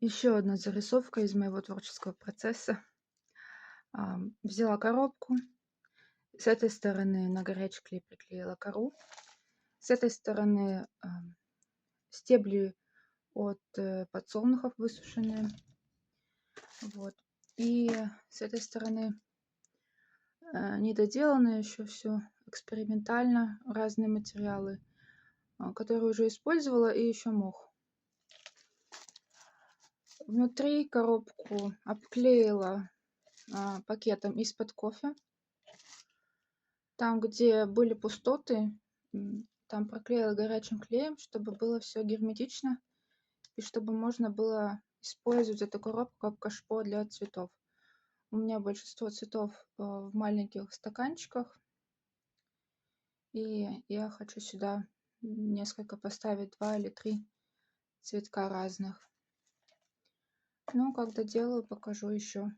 Еще одна зарисовка из моего творческого процесса. Взяла коробку, с этой стороны на горячий клей приклеила кору, с этой стороны стебли от подсолнухов высушенные. Вот. И с этой стороны недоделано еще все экспериментально, разные материалы, которые уже использовала, и еще мох. Внутри коробку обклеила пакетом из-под кофе. Там, где были пустоты, там проклеила горячим клеем, чтобы было все герметично и чтобы можно было использовать эту коробку как кашпо для цветов. У меня большинство цветов в маленьких стаканчиках, и я хочу сюда несколько поставить, 2 или 3 цветка разных. Ну, когда делаю, покажу еще.